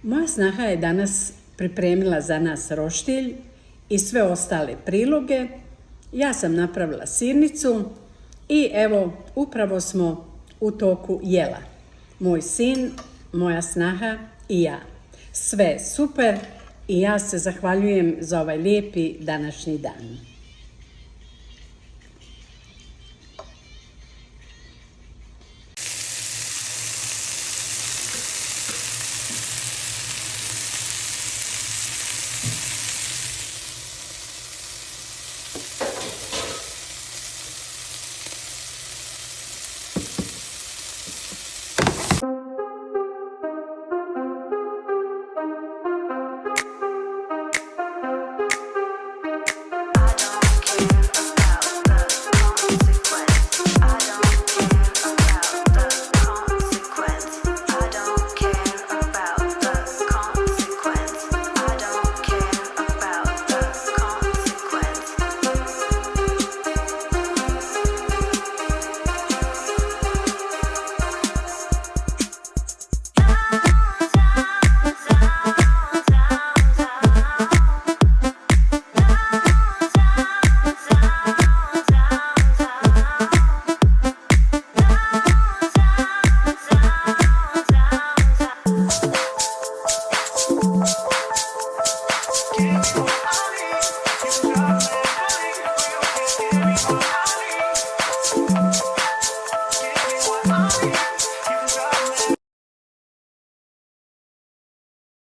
Moja snaha je danas pripremila za nas roštilj i sve ostale priloge. Ja sam napravila sirnicu i evo, upravo smo u toku jela. Moj sin, moja snaha i ja. Sve super i ja se zahvaljujem za ovaj lijepi današnji dan.